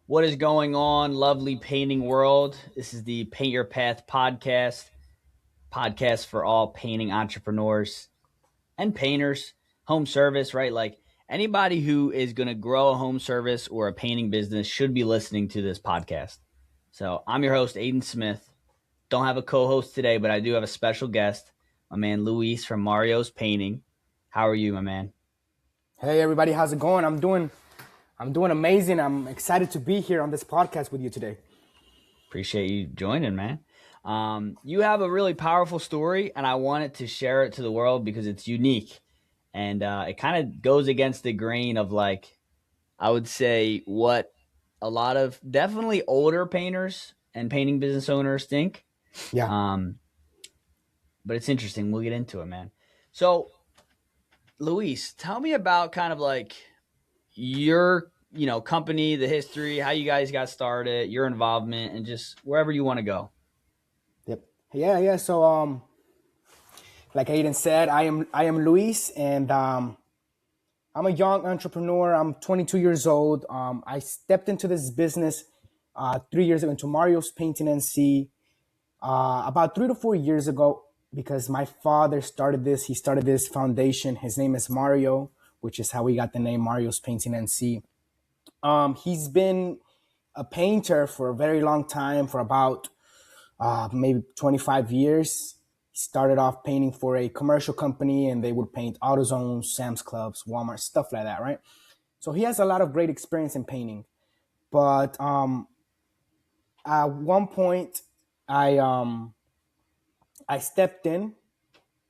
What is going on, lovely painting world? This is the Paint Your Path podcast for all painting entrepreneurs and painters, home service, right? Like anybody who is going to grow a home service or a painting business should be listening to this podcast. So I'm your host, Aiden Smith. Don't have a co-host today, but I do have a special guest, my man Luis from Mario's Painting. How are you, my man? Hey everybody, how's it going? I'm doing amazing. I'm excited to be here on this podcast with you today. Appreciate you joining, man. You have a really powerful story, and I wanted to share it to the world because it's unique, and it kind of goes against the grain of like I would say what a lot of definitely older painters and painting business owners think. Yeah. Um, but it's interesting. We'll get into it, man. So, Luis, tell me about kind of like your company, the history, how you guys got started, your involvement, and just wherever you want to go. Yep. Yeah. So like Aiden said, I am Luis, and I'm a young entrepreneur. I'm 22 years old. I stepped into this business 3 years ago into Mario's Painting NC about 3 to 4 years ago because my father started this. He started this foundation. His name is Mario, which is how we got the name Mario's Painting NC. He's been a painter for a very long time, for about maybe 25 years. He started off painting for a commercial company, and they would paint AutoZone, Sam's Clubs, Walmart, stuff like that, right? So he has a lot of great experience in painting. But at one point, I um, I stepped in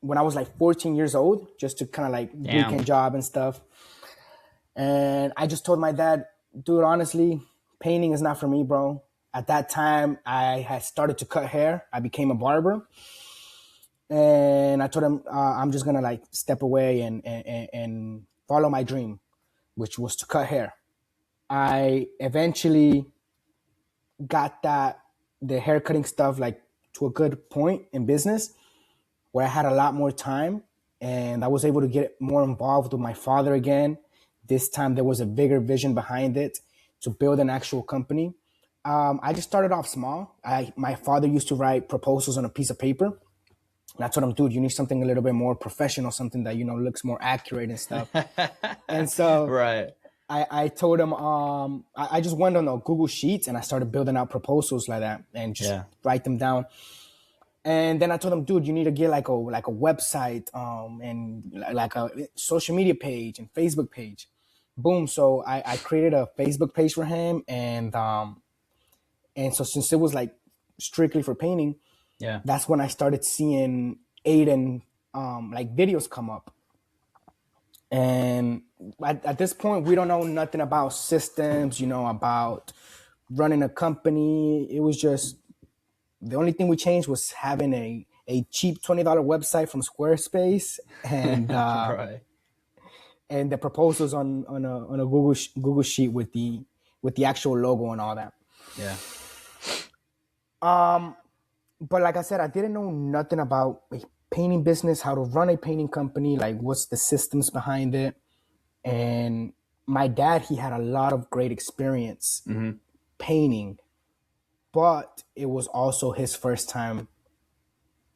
when I was like 14 years old, just to kind of like Damn. weekend job and stuff. And I just told my dad, dude, honestly, painting is not for me, bro. At that time, I had started to cut hair. I became a barber. And I told him, I'm just going to like step away and follow my dream, which was to cut hair. I eventually got the hair cutting stuff like to a good point in business where I had a lot more time and I was able to get more involved with my father again. This time there was a bigger vision behind it to build an actual company. I just started off small. My father used to write proposals on a piece of paper. And I told him, dude, you need something a little bit more professional, something that, looks more accurate and stuff. And so Right. I told him, I just went on a Google Sheets and I started building out proposals like that and just Yeah. write them down. And then I told him, dude, you need to get like a website, and like a social media page and Facebook page. Boom. So I created a Facebook page for him, and so since it was like strictly for painting, Yeah. that's when I started seeing Aiden like videos come up. And at this point, we don't know nothing about systems, about running a company. It was just the only thing we changed was having a cheap $20 website from Squarespace Right. and the proposals on a Google sheet with the actual logo and all that. Yeah. But like I said, I didn't know nothing about a painting business, how to run a painting company, like what's the systems behind it. And my dad, he had a lot of great experience painting, but it was also his first time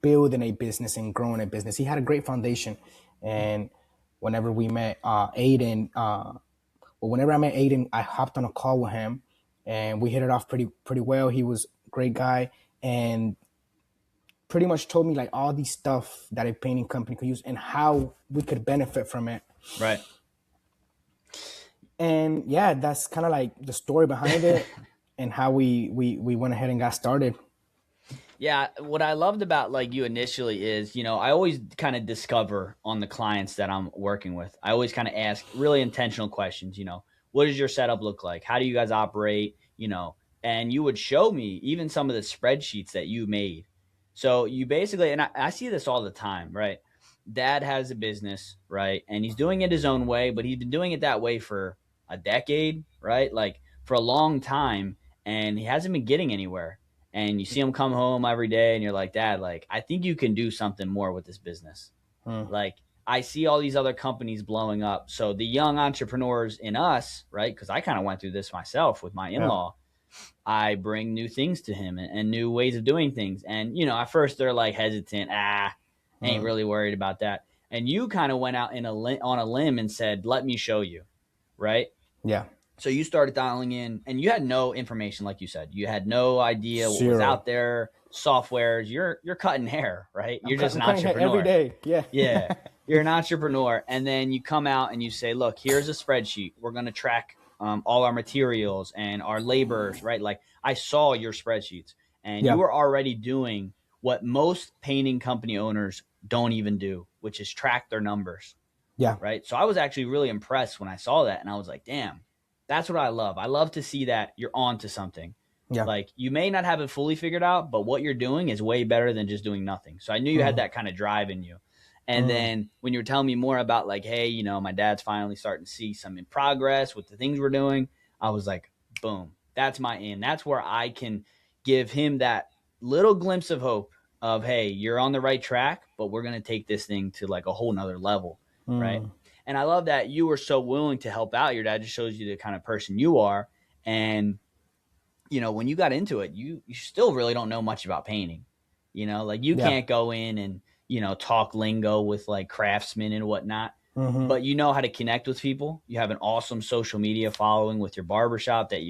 building a business and growing a business. He had a great foundation. And whenever we met whenever I met Aiden, I hopped on a call with him and we hit it off pretty well. He was a great guy and pretty much told me like all these stuff that a painting company could use and how we could benefit from it. Right. And yeah, that's kind of like the story behind it and how we went ahead and got started. Yeah, what I loved about like you initially is, I always kind of discover on the clients that I'm working with. I always kind of ask really intentional questions, what does your setup look like? How do you guys operate? And you would show me even some of the spreadsheets that you made. So you basically, and I see this all the time, right? Dad has a business, right? And he's doing it his own way, but he's been doing it that way for a decade, right? Like for a long time, and he hasn't been getting anywhere. And you see him come home every day and you're like, Dad, like, I think you can do something more with this business. Hmm. Like, I see all these other companies blowing up. So the young entrepreneurs in us, right? Because I kind of went through this myself with my Yeah. in-law. I bring new things to him and new ways of doing things. And, at first they're like hesitant. Ain't Mm. really worried about that. And you kind of went out on a limb and said, let me show you. Right. Yeah. So you started dialing in and you had no information, like you said. You had no idea what was Zero. out there, softwares. You're cutting hair, right? You're just I'm an cutting hair every entrepreneur. day. Yeah. Yeah. You're an entrepreneur. And then you come out and you say, look, here's a spreadsheet. We're going to track all our materials and our laborers, right? Like I saw your spreadsheets and you Yeah. were already doing what most painting company owners don't even do, which is track their numbers, Yeah. right? So I was actually really impressed when I saw that, and I was like, damn, that's what I love. I love to see that you're on to something. Yeah. Like you may not have it fully figured out, but what you're doing is way better than just doing nothing. So I knew you had Mm. that kind of drive in you. And Mm. then when you were telling me more about like, hey, my dad's finally starting to see some in progress with the things we're doing, I was like, boom, that's my in. That's where I can give him that little glimpse of hope of, hey, you're on the right track, but we're going to take this thing to like a whole nother level. Right. Mm. And I love that you were so willing to help out. Your dad just shows you the kind of person you are. And, when you got into it, you still really don't know much about painting. Like you Yeah. can't go in and, talk lingo with like craftsmen and whatnot, Mm-hmm. but you know how to connect with people. You have an awesome social media following with your barbershop that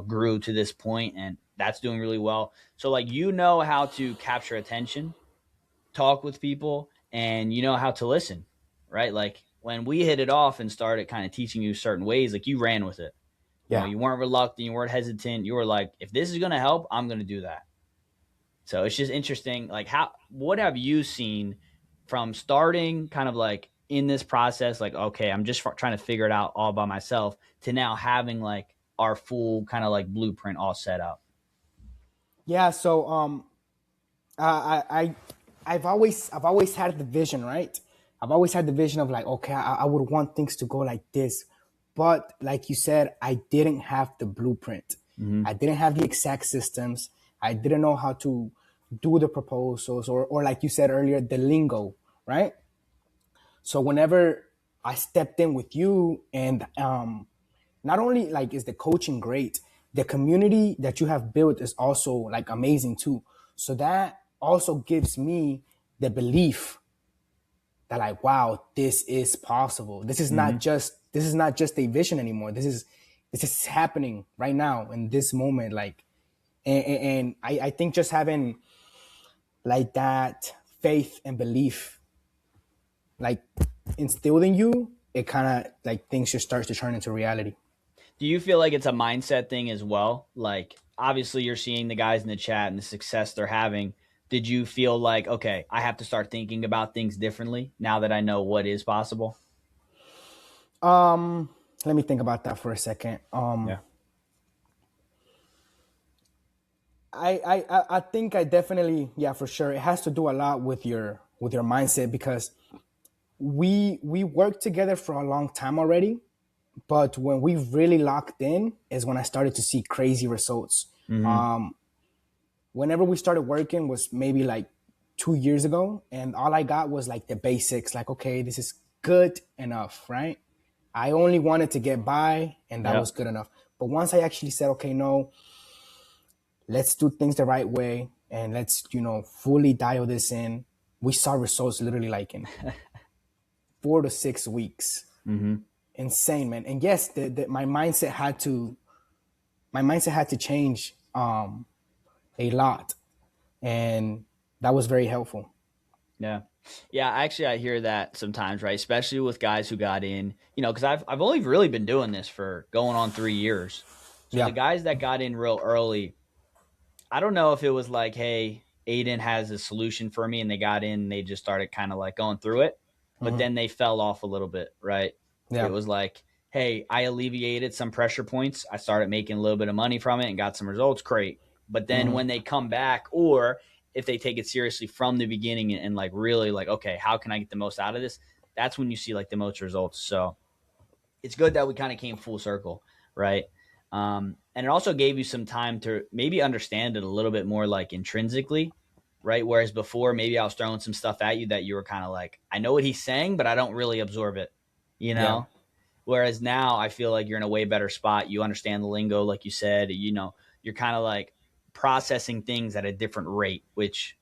grew to this point, and that's doing really well. So like, how to capture attention, talk with people, and you know how to listen, right? Like when we hit it off and started kind of teaching you certain ways, like you ran with it. Yeah. You weren't reluctant, you weren't hesitant. You were like, if this is going to help, I'm going to do that. So it's just interesting. Like what have you seen from starting kind of like in this process? Like, okay, I'm just trying to figure it out all by myself to now having like our full kind of like blueprint all set up. Yeah. So I I've always had the vision, right? I've always had the vision of like, okay, I would want things to go like this, but like you said, I didn't have the blueprint. Mm-hmm. I didn't have the exact systems. I didn't know how to do the proposals, or like you said earlier, the lingo, right? So whenever I stepped in with you, and not only like is the coaching great, the community that you have built is also like amazing too. So that also gives me the belief that like, wow, this is possible. Mm-hmm. This is not just a vision anymore. This is happening right now in this moment. Like, and I think just having like that faith and belief like instilled in you, it kind of like things just starts to turn into reality. Do you feel like it's a mindset thing as well? Like, obviously, you're seeing the guys in the chat and the success they're having. Did you feel like, okay, I have to start thinking about things differently now that I know what is possible? Um, Let me think about that for a second. Yeah. I think I definitely, yeah, for sure. It has to do a lot with your mindset, because we worked together for a long time already, but when we really locked in is when I started to see crazy results. Mm-hmm. Whenever we started working was maybe like 2 years ago, and all I got was like the basics, like, okay, this is good enough, right? I only wanted to get by, and that Yep. was good enough. But once I actually said, okay, no, let's do things the right way, and let's, fully dial this in, we saw results literally like in 4 to 6 weeks. Mm-hmm. Insane, man. And yes, my mindset had to change a lot, and that was very helpful. Yeah. Yeah, actually I hear that sometimes, right? Especially with guys who got in, because I've only really been doing this for going on 3 years. So the Yeah. guys that got in real early, I don't know if it was like, hey, Aiden has a solution for me and they got in and they just started kind of like going through it, but Hmm. then they fell off a little bit, right? It Yeah. was like, hey, I alleviated some pressure points. I started making a little bit of money from it and got some results. Great. But then Hmm. when they come back, or if they take it seriously from the beginning and like really like, okay, how can I get the most out of this? That's when you see like the most results. So it's good that we kind of came full circle, right? And it also gave you some time to maybe understand it a little bit more like intrinsically, right? Whereas before, maybe I was throwing some stuff at you that you were kind of like, I know what he's saying, but I don't really absorb it, you Yeah. know? Whereas now I feel like you're in a way better spot. You understand the lingo, like you said, you're kind of like processing things at a different rate, which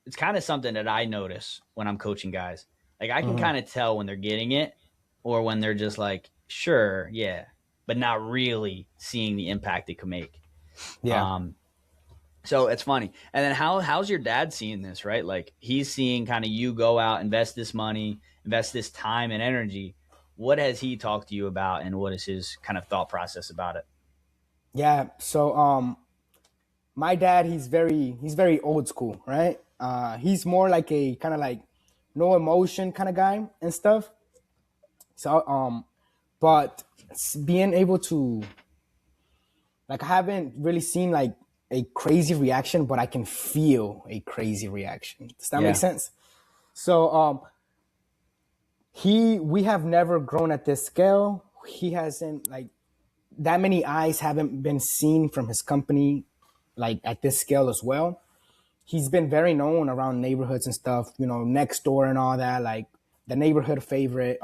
it's kind of something that I notice when I'm coaching guys. Like I can Hmm. kind of tell when they're getting it or when they're just like, sure, yeah, but not really seeing the impact it could make. Yeah. Um, so it's funny. And then how's your dad seeing this, right? Like he's seeing kind of you go out, invest this money, invest this time and energy. What has he talked to you about and what is his kind of thought process about it? Yeah. So my dad, he's very old school, right? He's more like a kind of like no emotion kind of guy and stuff. So but being able to, like, I haven't really seen like a crazy reaction, but I can feel a crazy reaction. Does that make Yeah. sense? So we have never grown at this scale. He hasn't, like, that many eyes haven't been seen from his company like at this scale as well. He's been very known around neighborhoods and stuff, next door and all that, like the neighborhood favorite.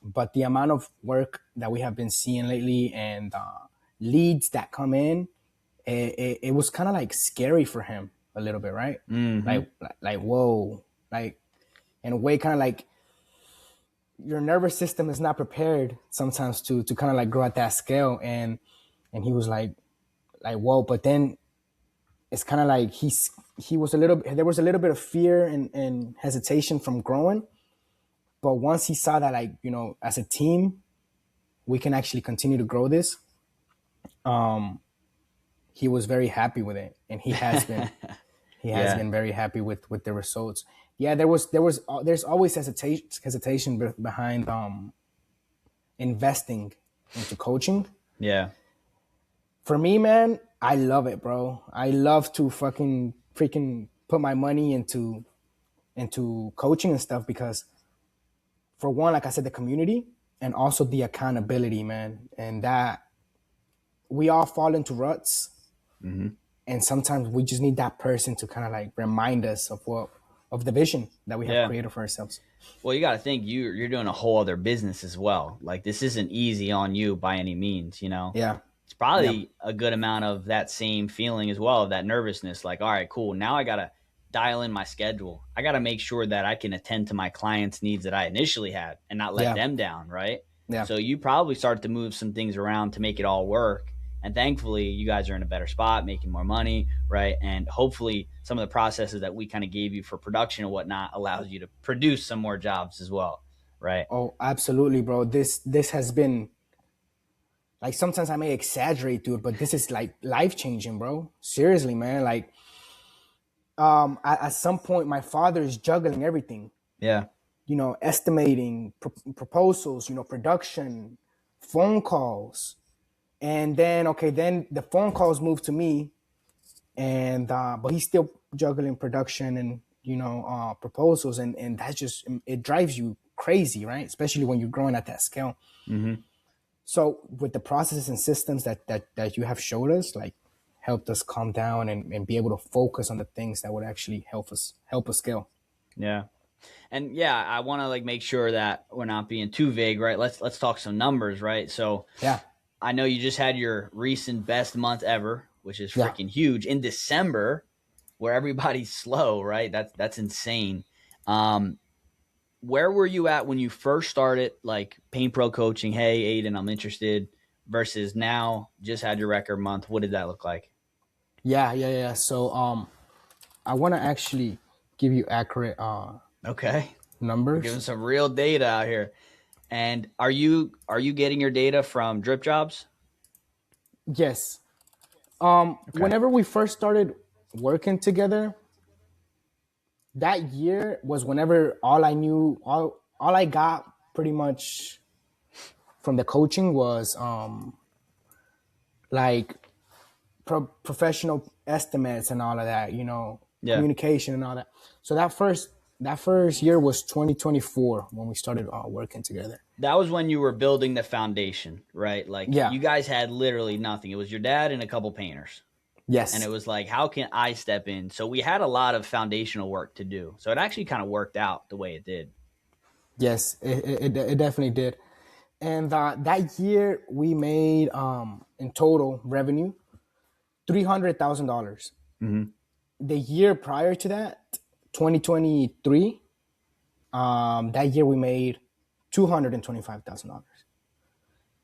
But the amount of work that we have been seeing lately and leads that come in, it was kind of like scary for him a little bit, right? Mm-hmm. Like whoa, like in a way, kind of like your nervous system is not prepared sometimes to kind of like grow at that scale. And he was like whoa, but then it's kind of like he was a little, there was a little bit of fear and hesitation from growing. But once he saw that, like, as a team we can actually continue to grow this, he was very happy with it, and he has Yeah. been very happy with the results. Yeah, there's always hesitation behind investing into coaching. Yeah. For me, man, I love it, bro. I love to fucking freaking put my money into coaching and stuff, because for one, like I said, the community, and also the accountability, man. And that we all fall into ruts, Mm-hmm. and sometimes we just need that person to kind of like remind us of the vision that we have Yeah. created for ourselves. Well, you got to think you're doing a whole other business as well. Like this isn't easy on you by any means, you know. Yeah. It's Yeah. probably a good amount of that same feeling as well, of that nervousness. Like, all right, cool. Now I got to dial in my schedule. I got to make sure that I can attend to my clients' needs that I initially had and not let Yeah. them down, right? Yeah. So you probably start to move some things around to make it all work. And thankfully, you guys are in a better spot, making more money, right? And hopefully, some of the processes that we kind of gave you for production and whatnot allows you to produce some more jobs as well, right? Oh, absolutely, bro. This has been, like, sometimes I may exaggerate, dude, but this is like life changing, bro. Seriously, man. Like, at some point, my father is juggling everything. Yeah. Estimating proposals, production, phone calls, and then okay, then the phone calls move to me, and but he's still juggling production and proposals, and that's just, it drives you crazy, right? Especially when you're growing at that scale. Mm-hmm. So with the processes and systems that you have showed us, like, helped us calm down and be able to focus on the things that would actually help us scale. Yeah. And yeah, I want to like make sure that we're not being too vague, right? Let's talk some numbers, right? So Yeah. I know you just had your recent best month ever, which is Yeah. freaking huge in December, where everybody's slow, right? That's insane. Um, where were you at when you first started like Pain Pro coaching? Hey, Aiden, I'm interested. Versus now, just had your record month. What did that look like? Yeah. So I want to actually give you accurate Okay, we're giving numbers. some real data out here. And are you getting your data from DripJobs? Yes. Okay. Whenever we first started working together, that year was whenever all I knew, all I got pretty much from the coaching was like professional estimates and all of that, Yeah. communication and all that. So that first year was 2024 when we started working together. That was when you were building the foundation, right? Like Yeah. you guys had literally nothing. It was your dad and a couple painters. And it Yes. was like, how can I step in? So we had a lot of foundational work to do. So it actually kind of worked out the way it did. Yes. It definitely did. And that year we made in total revenue $300,000. Mm-hmm. The year prior to that, 2023, that year we made $225,000.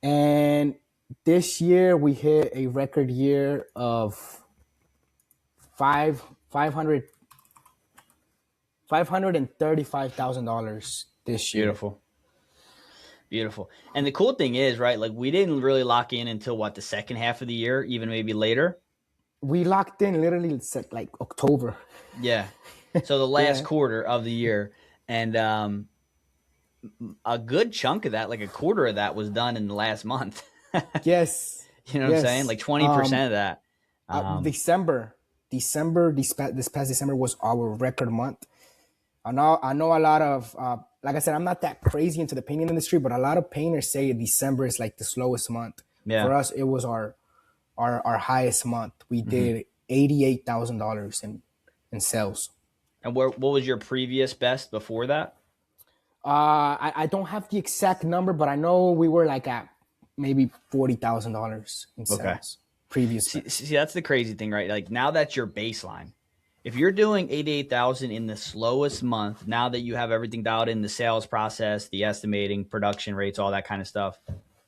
And this year we hit a record year of five five hundred $535,000 this year. Beautiful. Beautiful. And the cool thing is, right, like we didn't really lock in until what, the second half of the year, even maybe later. We locked in literally like October. Yeah. So the last Yeah. quarter of the year. And a good chunk of that, like a quarter of that, was done in the last month. Yes. You know what I'm saying? Yes. Like 20% of that. December, this past December was our record month. I know a lot of, like I said, I'm not that crazy into the painting industry, but a lot of painters say December is like the slowest month. Yeah. For us, it was our highest month. We Mm-hmm. did $88,000 in sales. And what was your previous best before that? I don't have the exact number, but I know we were like at maybe $40,000 in Okay. sales previous best. See, that's the crazy thing, right? Like now that's your baseline. If you're doing 88,000 in the slowest month, now that you have everything dialed in, the sales process, the estimating, production rates, all that kind of stuff,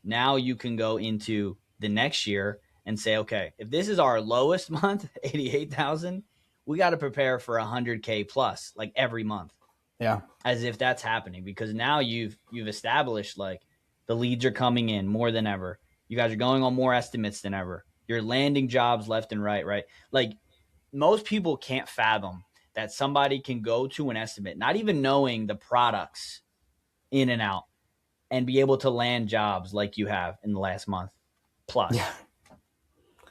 now you can go into the next year and say, okay, if this is our lowest month, 88,000, we got to prepare for 100K plus like every month, Yeah. as if that's happening, because now you've established like the leads are coming in more than ever. You guys are going on more estimates than ever. You're landing jobs left and right, right? Like most people can't fathom that somebody can go to an estimate, not even knowing the products in and out, and be able to land jobs like you have in the last month plus. Yeah.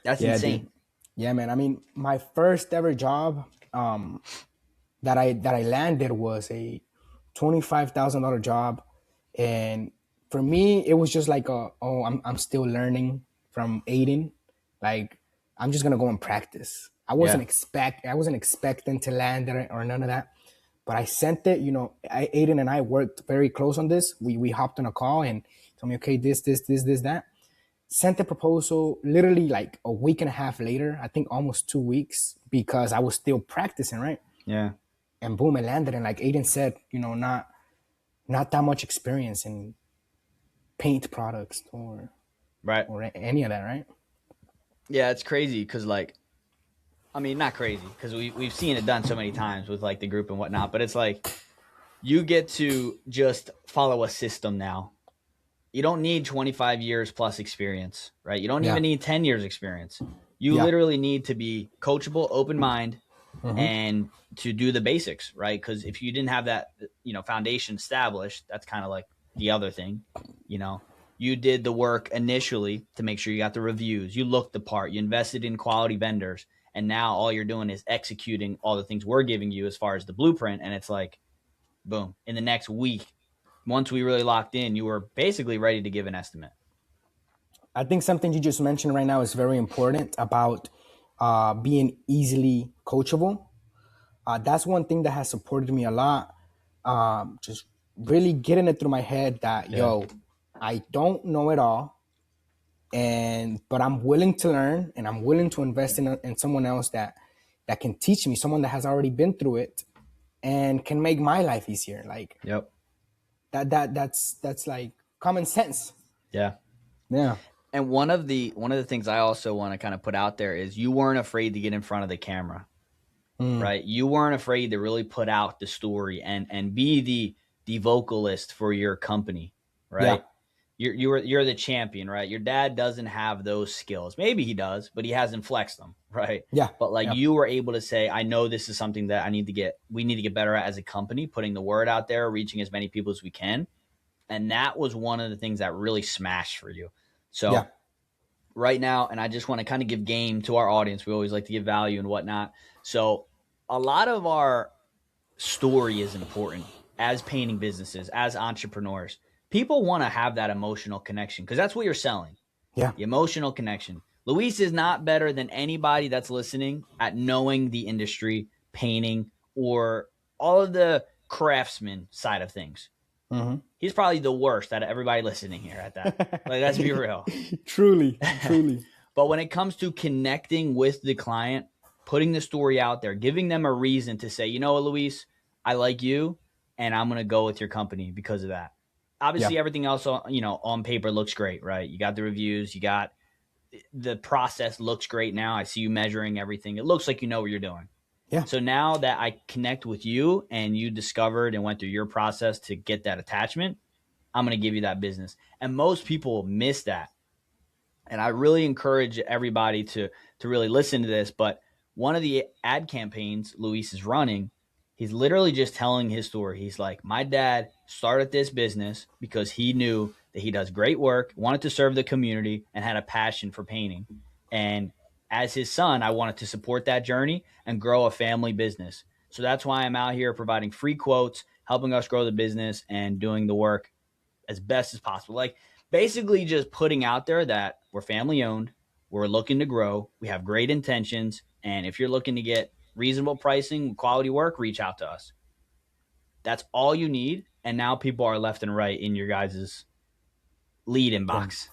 That's Yeah, insane. dude. Yeah, man. I mean, my first ever job that I landed was a $25,000 job, and for me, it was just like I'm still learning from Aiden. Like I'm just gonna go and practice. Yeah. I wasn't expecting to land it or none of that. But I sent it. Aiden and I worked very close on this. We hopped on a call and told me, okay, this, that. Sent the proposal literally like a week and a half later. I think almost 2 weeks because I was still practicing, right? Yeah. And boom, it landed. And like Aiden said, not that much experience in paint products Right. or any of that, right? Yeah, it's crazy because like, I mean, not crazy because we've seen it done so many times with like the group and whatnot, but it's like you get to just follow a system now. You don't need 25 years plus experience, right? You don't Yeah, even need 10 years experience. You yeah, literally need to be coachable, open mind, mm-hmm. and to do the basics, right? Because if you didn't have that, foundation established, that's kind of like the other thing, you know. You did the work initially to make sure you got the reviews. You looked the part. You invested in quality vendors, and now all you're doing is executing all the things we're giving you as far as the blueprint. And it's like, boom, in the next week, once we really locked in, you were basically ready to give an estimate. I think something you just mentioned right now is very important about being easily coachable. That's one thing that has supported me a lot. Just really getting it through my head that Yeah. I don't know it all, but I'm willing to learn and I'm willing to invest in someone else that can teach me, someone that has already been through it and can make my life easier. Like Yep. that's like common sense. Yeah. Yeah. And one of the things I also want to kind of put out there is you weren't afraid to get in front of the camera, Mm. right? You weren't afraid to really put out the story and be the vocalist for your company, Yeah. right? You're the champion, right? Your dad doesn't have those skills. Maybe he does, but he hasn't flexed them, right? Yeah. But like Yeah. you were able to say, I know this is something that we need to get better at as a company, putting the word out there, reaching as many people as we can. And that was one of the things that really smashed for you. Yeah. So right now, and I just want to kind of give game to our audience. We always like to give value and whatnot. So a lot of our story is important as painting businesses, as entrepreneurs. People want to have that emotional connection because that's what you're selling, Yeah. the emotional connection. Luis is not better than anybody that's listening at knowing the industry, painting, or all of the craftsman side of things. Mm-hmm. He's probably the worst out of everybody listening here at that. Like, let's be real. Truly, truly. But when it comes to connecting with the client, putting the story out there, giving them a reason to say, you know what, Luis, I like you, and I'm going to go with your company because of that. Yeah. Obviously, everything else, on paper looks great, right? You got the reviews, you got the process looks great now. I see you measuring everything. It looks like you know what you're doing. Yeah. So now that I connect with you and you discovered and went through your process to get that attachment, I'm going to give you that business. And most people miss that. And I really encourage everybody to really listen to this. But one of the ad campaigns Luis is running, he's literally just telling his story. He's like, my dad started this business because he knew that he does great work, wanted to serve the community, and had a passion for painting. And as his son, I wanted to support that journey and grow a family business. So that's why I'm out here providing free quotes, helping us grow the business, and doing the work as best as possible. Like, basically just putting out there that we're family owned, we're looking to grow, we have great intentions, and if you're looking to get reasonable pricing, quality work, reach out to us. That's all you need, and now people are left and right in your guys' lead Yeah. inbox.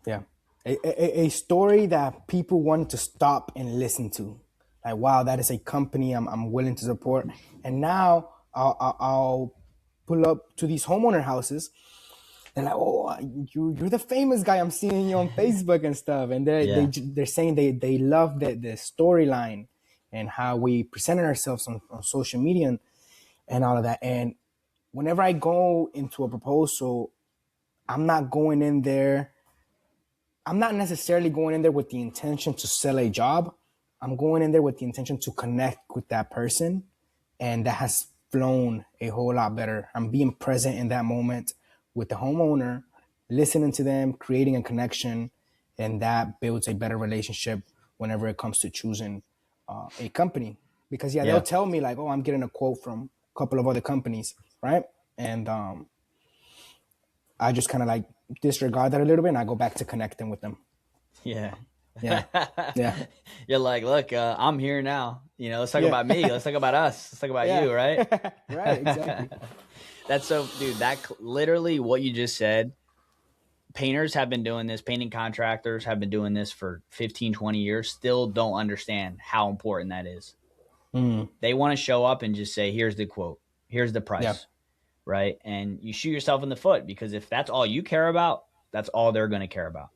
Yeah. A story that people want to stop and listen to. Like, wow, that is a company I'm willing to support. And now I'll pull up to these homeowner houses. They're like, oh, you're the famous guy. I'm seeing you on Facebook and stuff. And Yeah. they're saying they love the storyline and how we presented ourselves on social media and all of that. And whenever I go into a proposal, I'm not going in there. I'm not necessarily going in there with the intention to sell a job. I'm going in there with the intention to connect with that person. And that has flown a whole lot better. I'm being present in that moment with the homeowner, listening to them, creating a connection, and that builds a better relationship whenever it comes to choosing a company. Because yeah, they'll Yeah. tell me like, oh, I'm getting a quote from a couple of other companies, right? And I just kind of like disregard that a little bit, and I go back to connecting with them. Yeah. Yeah, yeah, You're like, look, I'm here now. Let's talk yeah, about me. Let's talk about us. Let's talk about yeah. you, right? Right, exactly. That's so, dude, that literally what you just said. Painters have been doing this, painting contractors have been doing this for 15, 20 years, still don't understand how important that is. Mm, They want to show up and just say, here's the quote, here's the yeah, price, right? And you shoot yourself in the foot because if that's all you care about, that's all they're going to care about.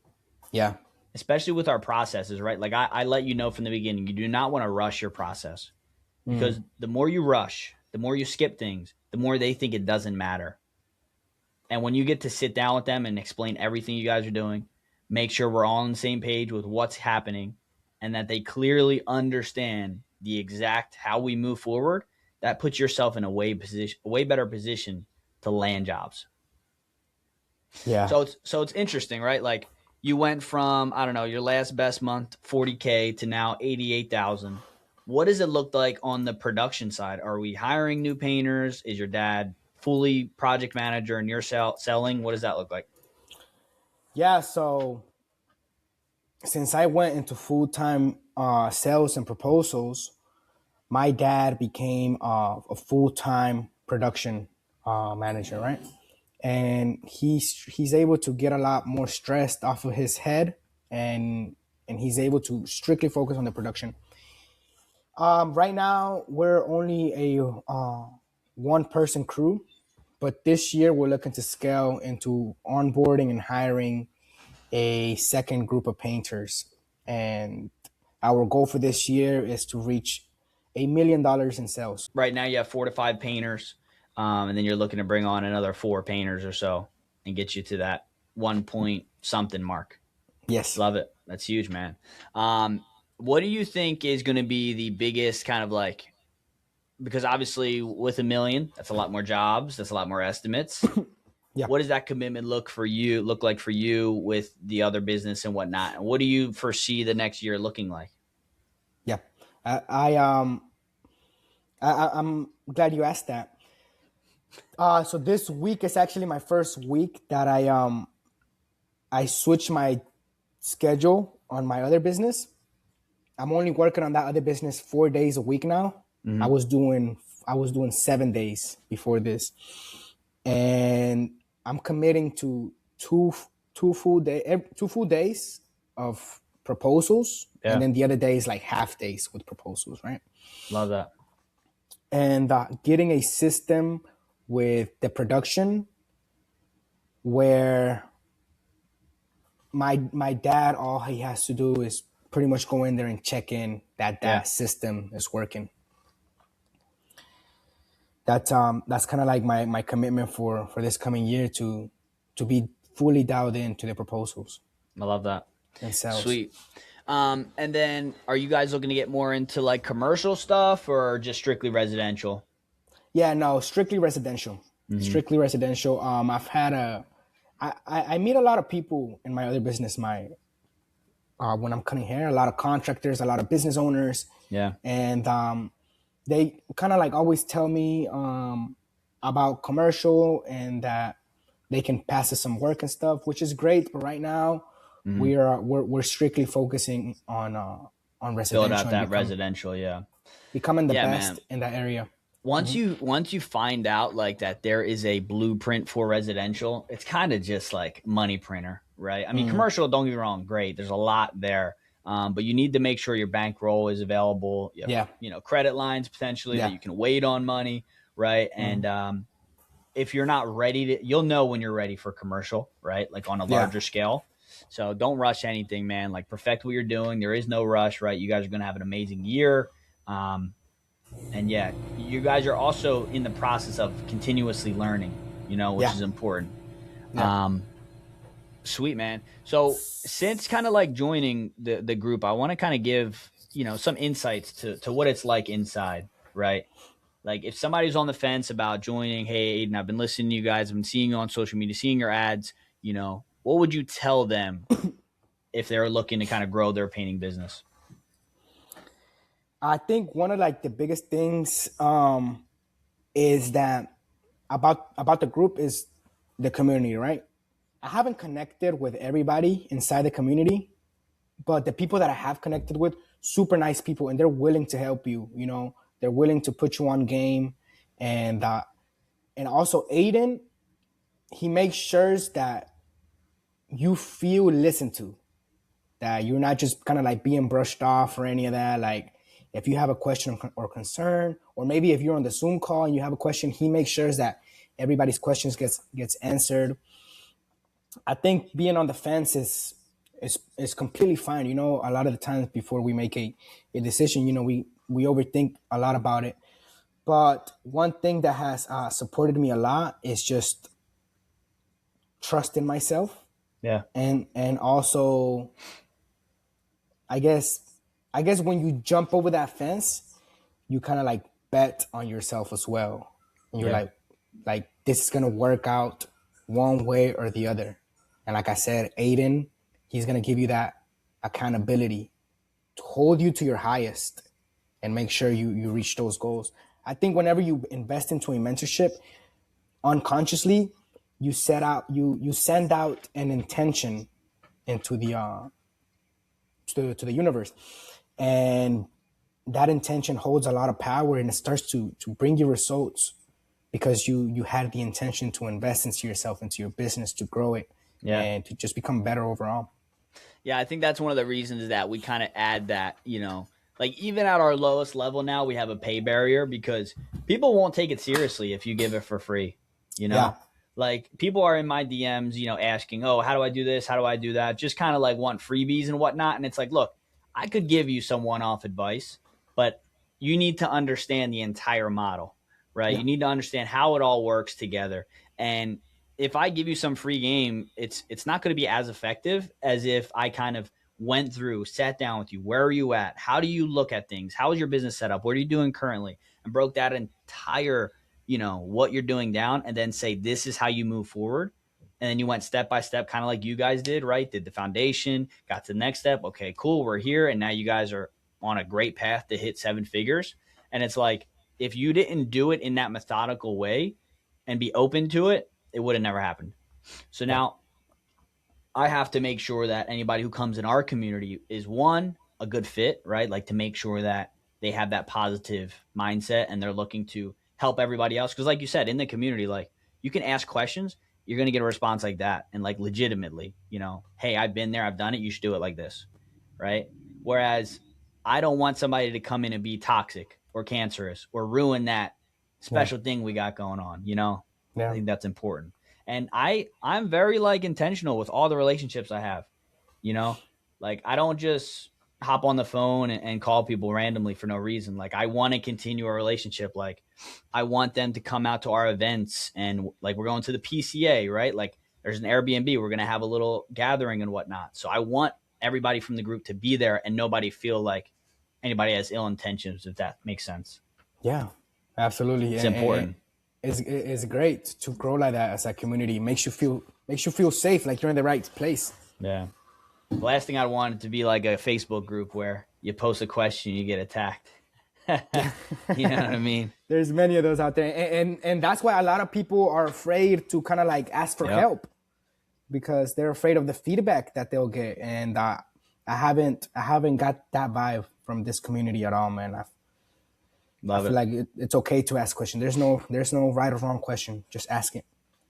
yeah, Especially with our processes, right? Like I let you know from the beginning, you do not want to rush your process mm, because the more you rush, the more you skip things, the more they think it doesn't matter. And when you get to sit down with them and explain everything you guys are doing, make sure we're all on the same page with what's happening and that they clearly understand the exact how we move forward, that puts yourself in a way better position to land jobs. yeah. So it's interesting, right? Like you went from, I don't know, your last best month 40K to now 88,000. What does it look like on the production side? Are we hiring new painters? Is your dad fully project manager and you're selling? What does that look like? Yeah, so since I went into full time sales and proposals, my dad became a full time production manager, right? And he's able to get a lot more stressed off of his head, and he's able to strictly focus on the production. Right now, we're only a one person crew, but this year we're looking to scale into onboarding and hiring a second group of painters. And our goal for this year is to reach $1 million in sales. Right now, you have 4 to 5 painters, and then you're looking to bring on another 4 painters or so and get you to that 1 point something mark. Yes. Love it. That's huge, man. What do you think is going to be the biggest kind of like, because obviously with 1 million, that's a lot more jobs, that's a lot more estimates. Yeah. What does that commitment look like for you with the other business and whatnot? And what do you foresee the next year looking like? Yeah. I'm glad you asked that. So this week is actually my first week that I switched my schedule on my other business. I'm only working on that other business 4 days a week now. I Hmm. was doing I was doing 7 days before this, and I'm committing to two full days of proposals, and Yeah, then the other day is like half days with proposals, right? love that. And getting a system with the production where my dad, all he has to do is pretty much go in there and check in that Yeah, that system is working. That's kind of like my commitment for this coming year to be fully dialed into the proposals I love that. and sales. Sweet. And then are you guys looking to get more into like commercial stuff or just strictly residential? Yeah, no, strictly residential. Hmm. Strictly residential. I've had I meet a lot of people in my other business. When I'm cutting hair, a lot of contractors, a lot of business owners, Yeah. and they kind of like always tell me about commercial and that they can pass us some work and stuff, which is great. But right now, Hmm. we're strictly focusing on Build out residential and that residential. Yeah. becoming the Yeah, best man. in that area. Once you find out like that there is a blueprint for residential, it's kind of just like money printer, right? I mean, Mm, commercial, don't get me wrong, great. There's a lot there. But you need to make sure your bankroll is available. You have, yeah, credit lines potentially that yeah, you can wait on money, right? mm, And if you're not ready to, you'll know when you're ready for commercial, right? Like on a yeah, larger scale. So don't rush anything, man. Like perfect what you're doing. There is no rush, right? You guys are going to have an amazing year. Um, and yeah, you guys are also in the process of continuously learning, which yeah, is important. yeah. Um, Sweet, man. So since kind of like joining the group, I want to kind of give, some insights to what it's like inside, right? Like if somebody's on the fence about joining, hey, Aiden, I've been listening to you guys, I've been seeing you on social media, seeing your ads, what would you tell them if they're looking to kind of grow their painting business? I think one of like the biggest things is that about the group is the community, right? I haven't connected with everybody inside the community, but the people that I have connected with, super nice people, and they're willing to help you. They're willing to put you on game, and also Aiden, he makes sure that you feel listened to, that you're not just kind of like being brushed off or any of that. Like if you have a question or concern, or maybe if you're on the Zoom call and you have a question, he makes sure that everybody's questions gets answered. I think being on the fence is completely fine. A lot of the times before we make a decision, we overthink a lot about it. But one thing that has supported me a lot is just trust in myself, Yeah. and also I guess I guess when you jump over that fence, you kind of like bet on yourself as well. And you're Yeah. like this is gonna work out one way or the other. And like I said, Aiden, he's gonna give you that accountability to hold you to your highest and make sure you reach those goals. I think whenever you invest into a mentorship, unconsciously, you send out an intention into the to the universe, and that intention holds a lot of power, and it starts to bring you results because you had the intention to invest into yourself, into your business, to grow it, Yeah. and to just become better overall. Yeah, I think that's one of the reasons that we kind of add that, like even at our lowest level now, we have a pay barrier because people won't take it seriously if you give it for free, you Yeah, know? Like people are in my DMs, asking, oh, how do I do this? How do I do that? Just kind of like want freebies and whatnot. And it's like, look, I could give you some one off advice, but you need to understand the entire model, right? yeah, You need to understand how it all works together. And if I give you some free game, it's not going to be as effective as if I kind of went through, sat down with you. Where are you at? How do you look at things? How is your business set up? What are you doing currently? And broke that entire, what you're doing down, and then say this is how you move forward. And then you went step by step, kind of like you guys did, right? Did the foundation, got to the next step. Okay, cool, we're here, and now you guys are on a great path to hit seven figures. And it's like if you didn't do it in that methodical way and be open to it, it would have never happened. So yeah. now I have to make sure that anybody who comes in our community is one, a good fit, right? Like to make sure that they have that positive mindset and they're looking to help everybody else. Cause like you said, in the community, like you can ask questions, you're going to get a response like that. And like legitimately, hey, I've been there, I've done it. You should do it like this. Right. Whereas I don't want somebody to come in and be toxic or cancerous or ruin that Yeah, special thing we got going on. I yeah, think that's important. And I'm very like intentional with all the relationships I have. You know, like I don't just hop on the phone and call people randomly for no reason. Like I want to continue a relationship. Like I want them to come out to our events and like we're going to the PCA, right? Like there's an Airbnb. We're gonna have a little gathering and whatnot. So I want everybody from the group to be there and nobody feel like anybody has ill intentions. If that makes sense, yeah, absolutely. it's And important. it's great to grow like that as a community. Makes you feel safe, like you're in the right place. Yeah. The last thing I want it to be like a Facebook group where you post a question, you get attacked. You know what I mean? There's many of those out there, and that's why a lot of people are afraid to kind of like ask for Yep. help because they're afraid of the feedback that they'll get. And I haven't got that vibe from this community at all, man. I Love feel it. like it's okay to ask questions. There's no right or wrong question. Just ask it.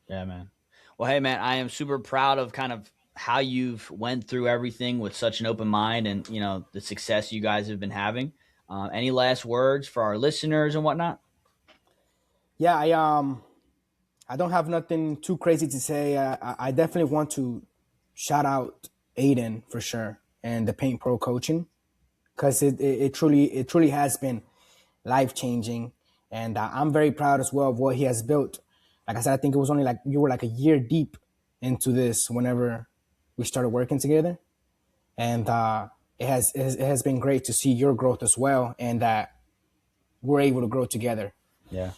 Yeah, man. Well, hey, man, I am super proud of kind of how you've went through everything with such an open mind and, the success you guys have been having. Any last words for our listeners and whatnot? Yeah, I don't have nothing too crazy to say. I definitely want to shout out Aiden for sure and the Paint Pro coaching because it truly has been life changing, and I'm very proud as well of what he has built. Like I said, I think it was only like you were like a year deep into this whenever we started working together, and it has been great to see your growth as well, and that we're able to grow together. Yeah.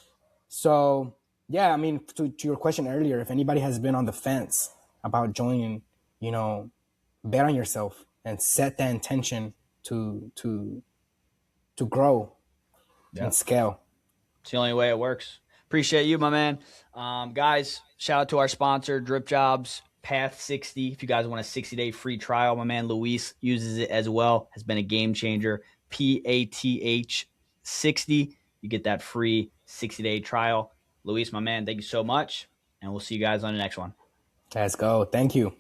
So yeah, I mean, to your question earlier, if anybody has been on the fence about joining, you know, bet on yourself and set that intention to grow Yeah. and scale. It's the only way it works. Appreciate you, my man. Guys, shout out to our sponsor, DripJobs Path 60. If you guys want a 60-day free trial, my man Luis uses it as well. Has been a game changer. PATH 60. You get that free 60-day trial. Luis, my man, thank you so much. And we'll see you guys on the next one. Let's go. Thank you.